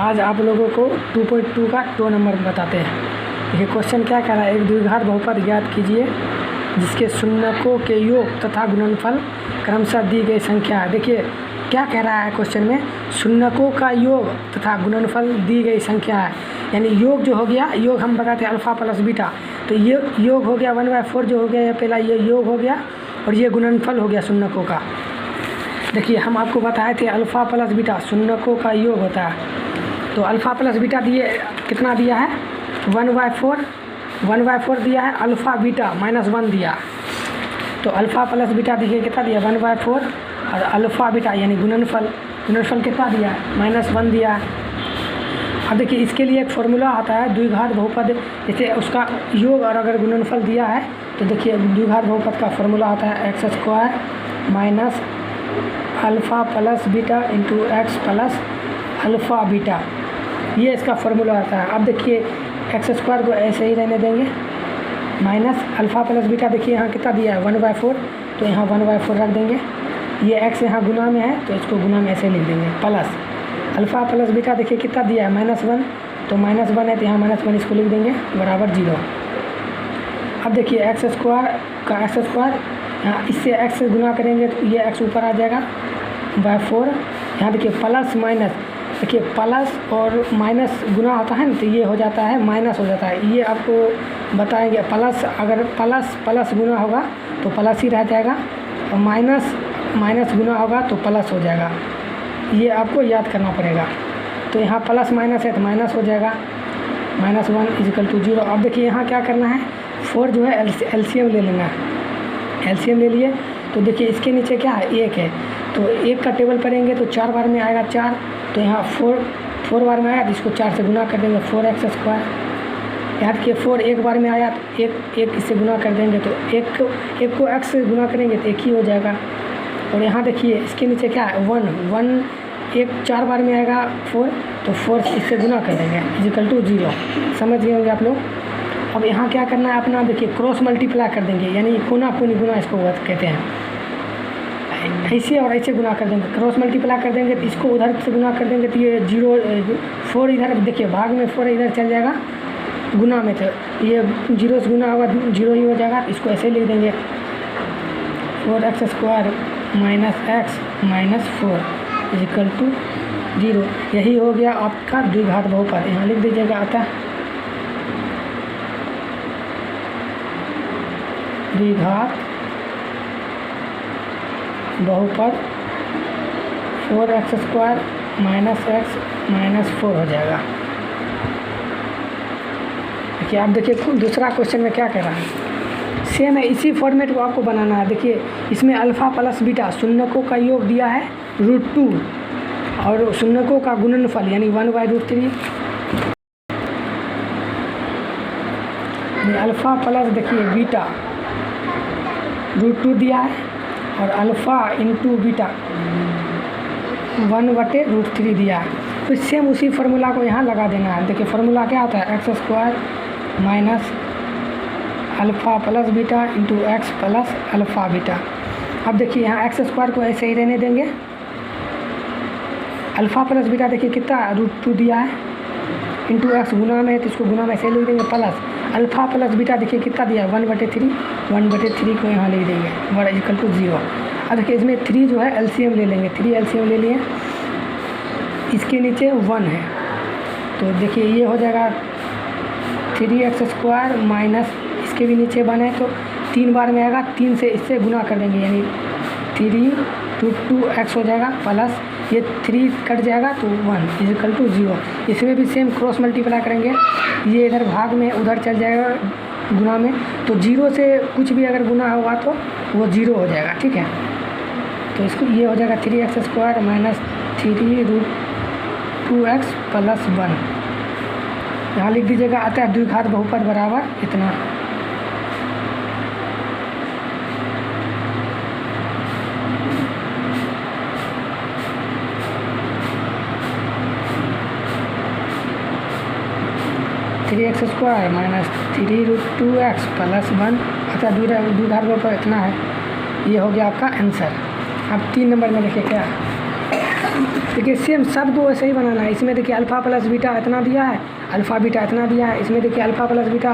आज आप लोगों को 2.2 का 2 नंबर बताते हैं। ये क्वेश्चन क्या कह रहा है, एक द्विघात बहुपद ज्ञात कीजिए जिसके शून्यकों के योग तथा गुणनफल क्रमशः दी गई संख्या है। देखिए क्या कह रहा है क्वेश्चन में, शून्यकों का योग तथा गुणनफल दी गई संख्या है। यानी योग जो हो गया, योग हम बताते हैं अल्फ़ा प्लस बीटा, तो ये योग हो गया 1/4 जो हो गया, ये पहला ये योग हो गया और ये गुणनफल हो गया शून्यकों का। देखिए हम आपको बताए थे अल्फ़ा प्लस बीटा शून्यकों का योग होता है। तो अल्फ़ा प्लस बीटा दिए कितना दिया है 1/4 दिया है, अल्फ़ा बीटा -1 दिया। तो अल्फ़ा प्लस बीटा देखिए कितना दिया 1/4 और अल्फ़ा बीटा यानी गुणनफल कितना दिया है -1 दिया है। अब देखिए इसके लिए एक फार्मूला आता है द्विघात बहुपद, जैसे उसका योग और अगर गुणनफल दिया है तो देखिए द्विघात बहुपद का फार्मूला आता है x² minus alpha plus beta into x plus alpha beta, ये इसका फार्मूला आता है। अब देखिए x² को ऐसे ही रहने देंगे माइनस अल्फ़ा प्लस बीटा, देखिए यहाँ कितना दिया है 1/4, तो यहाँ 1/4 रख देंगे। ये x यहाँ गुना में है तो इसको गुना में ऐसे लिख देंगे, प्लस अल्फ़ा प्लस बीटा देखिए कितना दिया है -1, तो -1 है तो यहाँ -1 इसको लिख देंगे बराबर 0। अब देखिए x² का x², यहाँ इससे x से गुना करेंगे तो ये x ऊपर आ जाएगा /4। यहाँ देखिए प्लस माइनस, देखिए प्लस और माइनस गुना होता है ना, तो ये हो जाता है माइनस हो जाता है। ये आपको बताएंगे, प्लस अगर प्लस गुना होगा तो प्लस ही रह जाएगा और माइनस गुना होगा तो प्लस हो जाएगा। ये आपको याद करना पड़ेगा। तो यहाँ प्लस माइनस है तो माइनस हो जाएगा, -1 = 0। अब देखिए यहाँ क्या करना है, 4 जो है एलसीएम ले लेना है। एलसीएम ले लिए तो देखिए इसके नीचे क्या है 1 है, तो 1 का टेबल करेंगे तो 4 बार में आएगा 4, तो यहाँ 4 बार में आया तो इसको 4 से गुना कर देंगे 4x²। याद किए 4 एक बार में आया तो एक इससे गुना कर देंगे, तो एक को x से गुना करेंगे तो 1 ही हो जाएगा। और यहाँ देखिए इसके नीचे क्या है 1 एक 4 बार में आएगा 4, तो 4 इससे गुना कर देंगे = 0। समझ गए होंगे आप लोग। अब यहाँ क्या करना है अपना, देखिए क्रॉस मल्टीप्लाई कर देंगे, यानी कोना कोनी गुना इसको कहते हैं। ऐसे और ऐसे गुना कर देंगे, क्रॉस मल्टीप्लाई कर देंगे तो इसको उधर से गुना कर देंगे तो ये 4 इधर, देखिए भाग में 4 इधर चल जाएगा गुना में, तो ये 0 से गुना होगा 0 ही हो जाएगा। इसको ऐसे लिख देंगे 4x² - x - 4 = 0। यही हो गया आपका द्विघात बहुपद। यहाँ लिख दीजिएगा आता है द्विघात बहुपद 4x² - x - 4 हो जाएगा। देखिए आप देखिए दूसरा क्वेश्चन में क्या कह रहा है, सेम है, इसी फॉर्मेट को आपको बनाना है। देखिए इसमें अल्फ़ा प्लस बीटा शून्यकों का योग दिया है √2 और शून्यकों का गुणनफल यानी 1/√3। अल्फ़ा प्लस देखिए बीटा √2 दिया है और अल्फ़ा इंटू बीटा 1/√3 दिया है। तो सेम उसी फार्मूला को यहाँ लगा देना है। देखिए फार्मूला क्या होता है x² minus alpha plus beta into x plus alpha beta. अब देखिए यहाँ x² को ऐसे ही रहने देंगे। अल्फ़ा प्लस बीटा देखिए कितना √2 दिया है इंटू एक्स गुना में है तो इसको गुना में ऐसे लिख देंगे, प्लस अल्फ़ा प्लस बीटा देखिए कितना दिया है 1/3 को यहाँ लिख देंगे = 0। अब देखिए इसमें 3 जो है एलसीएम ले लेंगे, 3 एलसीएम ले लिए, इसके नीचे 1 है तो देखिए ये हो जाएगा 3x² माइनस इसके भी नीचे 1 है तो 3 बार में आएगा, 3 से इससे गुना कर देंगे यानी 3 √2x हो जाएगा, प्लस ये 3 कट जाएगा तो 1 = 0। इसमें भी सेम क्रॉस मल्टीप्लाई करेंगे, ये इधर भाग में उधर चल जाएगा गुना में, तो 0 से कुछ भी अगर गुना होगा तो वो 0 हो जाएगा, ठीक है। तो इसको ये हो जाएगा 3x² - 3 √2x + 1। यहाँ लिख दीजिएगा आता है द्विघात बहुपद बराबर इतना। (3x² - 3 √2x + 1) अच्छा द्विघात बहुपद इतना है। ये हो गया आपका आंसर। अब 3 नंबर में देखिए क्या देखिए सेम सब को वैसे ही बनाना है। इसमें देखिए अल्फ़ा प्लस बीटा इतना दिया है, अल्फ़ा बीटा इतना दिया है। इसमें देखिए अल्फ़ा प्लस बीटा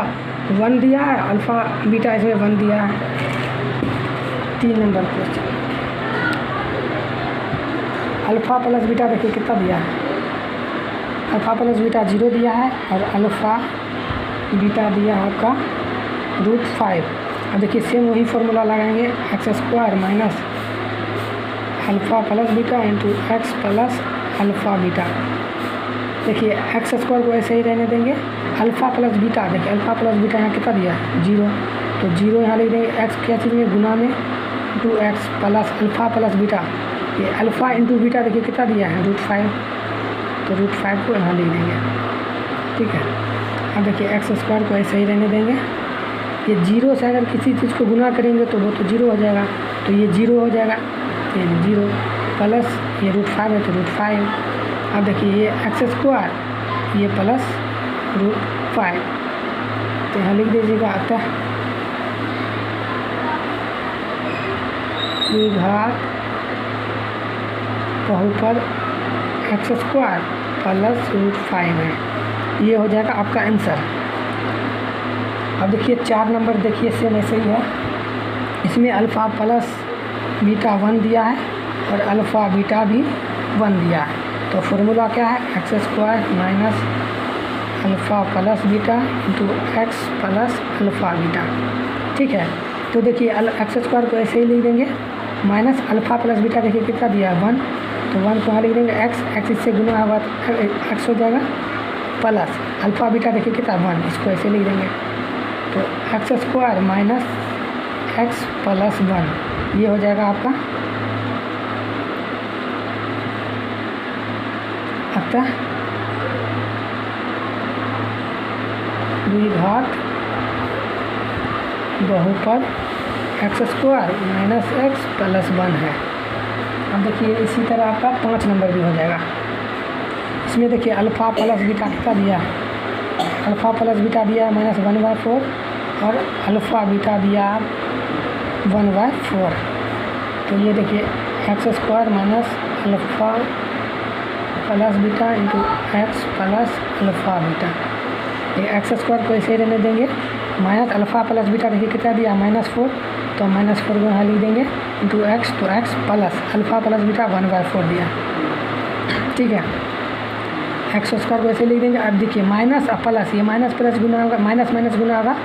1 दिया है, अल्फ़ा बीटा इसमें 1 दिया है। 3 number question, alpha plus beta देखिए कितना दिया है, अल्फ़ा प्लस बीटा 0 दिया है और अल्फ़ा बीटा दिया है आपका √5। अब देखिए सेम वही फॉर्मूला लगाएंगे, x² minus alpha plus beta into x plus alpha beta. देखिए x² को ऐसे ही रहने देंगे, अल्फ़ा प्लस बीटा देखिए अल्फ़ा प्लस बीटा यहाँ कितना दिया है 0, तो 0 यहाँ लिख देंगे। x क्या चीज़ में गुना में into x plus alpha plus beta, ये अल्फ़ा इंटू बीटा देखिए कितना दिया है √5, तो √5 को यहाँ लिख देंगे। ठीक है, अब देखिए x² को ऐसे ही रहने देंगे। ये 0 से अगर किसी चीज़ को गुना करेंगे तो वो तो 0 हो जाएगा, तो ये 0 हो जाएगा, तो ये 0 प्लस ये √5 है तो √5। अब देखिए ये x² ये प्लस √5, तो यहाँ लिख दीजिएगा अतः द्विघात बहुपद x² प्लस √5 है, ये हो जाएगा आपका आंसर। अब देखिए 4 नंबर देखिए सेम ऐसे ही है, इसमें अल्फ़ा प्लस बीटा 1 दिया है और अल्फ़ा बीटा भी 1 दिया है। तो फार्मूला क्या है, x² minus alpha plus beta into x plus alpha beta. ठीक है, तो देखिए x² को ऐसे ही लिख देंगे, माइनस अल्फ़ा प्लस बीटा देखिए कितना दिया है 1, तो 1 को यहाँ लिख देंगे, x इससे गुना होगा x हो जाएगा, प्लस अल्फ़ा बीटा देखिए कितना 1, इसको ऐसे लिख देंगे, तो x² माइनस एक्स प्लस 1 ये हो जाएगा आपका अतः द्विघात बहुपद x² माइनस एक्स प्लस 1 है। अब देखिए इसी तरह आपका 5 नंबर भी हो जाएगा। इसमें देखिए अल्फ़ा प्लस बीटा कितना दिया है, अल्फ़ा प्लस बीटा दिया है -1/4 और अल्फ़ा बीटा दिया 1/4। तो ये देखिए x² minus alpha plus beta into x plus alpha beta, ये x² को ऐसे रहने देंगे, माइनस अल्फ़ा प्लस बीटा देखिए कितना दिया -4, तो -4 को यहाँ लिख देंगे इंटू एक्स, तो x plus alpha plus beta 1/4 दिया। ठीक है, x² को ऐसे लिख देंगे। अब देखिए माइनस और प्लस, ये माइनस प्लस गुना होगा, माइनस माइनस गुना होगा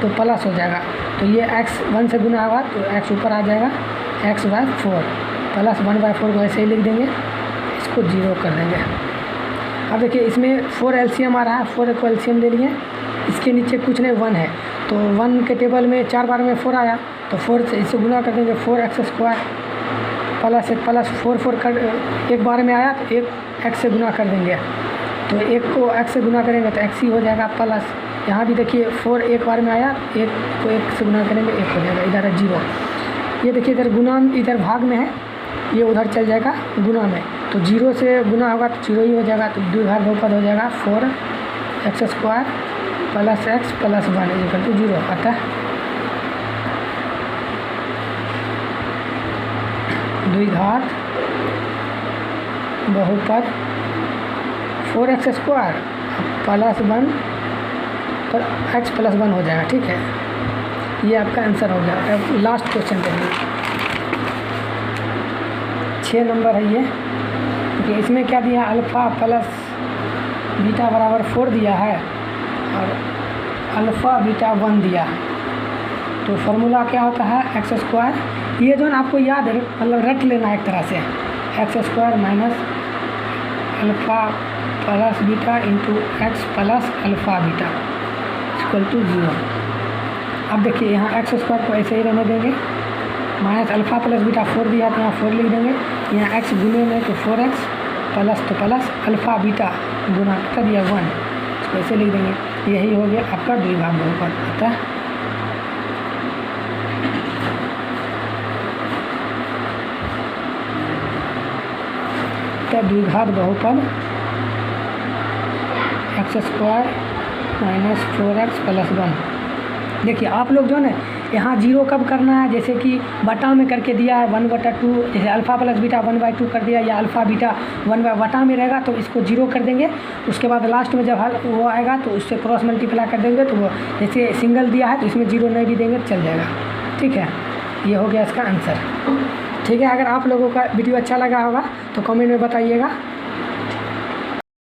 तो प्लस हो जाएगा, तो ये x 1 से गुना होगा तो x ऊपर आ जाएगा x/4 प्लस 1/4 को ऐसे ही लिख देंगे, इसको 0 कर देंगे। अब देखिए इसमें 4 एलसीएम आ रहा है, 4 को एलसीएम ले लिए, इसके नीचे कुछ नहीं 1 है, तो 1 के टेबल में 4 बार में 4 आया, तो 4 से इससे गुना कर देंगे, 4x² प्लस 1 प्लस 4 कर एक बार में आया तो एक x से गुना कर देंगे, तो एक को x से गुना करेंगे तो x ही हो जाएगा प्लस। यहाँ भी देखिए 4 एक बार में आया, एक को 1 से गुना करेंगे 1 हो जाएगा, इधर है 0। ये देखिए इधर गुना, इधर भाग में है, ये उधर चल जाएगा गुना में, तो 0 से गुना होगा तो 0 ही हो जाएगा, तो द्विघात बहुपद हो जाएगा 4x² plus x plus 1 equal to 0। अतः द्विघात बहुपद 4x² प्लस 1 पर x प्लस 1 हो जाएगा। ठीक है, ये आपका आंसर हो गया। अब लास्ट क्वेश्चन करिए, 6 नंबर है ये। देखिए इसमें क्या दिया, अल्फ़ा प्लस बीटा बराबर 4 दिया है और अल्फ़ा बीटा 1 दिया है, तो फार्मूला क्या होता है x², ये जो आपको याद है मतलब रट लेना एक तरह से, x² minus alpha plus beta into x plus alpha beta equal to 0। अब देखिए यहाँ x² को ऐसे ही रहने देंगे, माइनस अल्फ़ा प्लस बीटा 4 दिया तो यहाँ 4 लिख देंगे, यहाँ x गुने में तो 4x प्लस तो प्लस अल्फ़ा बीटा गुना कितना दिया 1, इसको ऐसे लिख देंगे। यही हो गया आपका द्विघात बहुपद। अतः द्विघात बहुपद x² माइनस 4x प्लस 1। देखिए आप लोग जो है यहाँ जीरो कब करना है, जैसे कि बटा में करके दिया है 1/2, जैसे अल्फ़ा प्लस बीटा 1/2 कर दिया, या अल्फ़ा बीटा बटा में रहेगा तो इसको जीरो कर देंगे। उसके बाद लास्ट में जब हल वो आएगा तो उससे क्रॉस मल्टीप्लाई कर देंगे, तो वो जैसे सिंगल दिया है तो इसमें जीरो नहीं भी देंगे तो चल जाएगा। ठीक है, ये हो गया इसका आंसर। ठीक है, अगर आप लोगों का वीडियो अच्छा लगा होगा तो कमेंट में बताइएगा।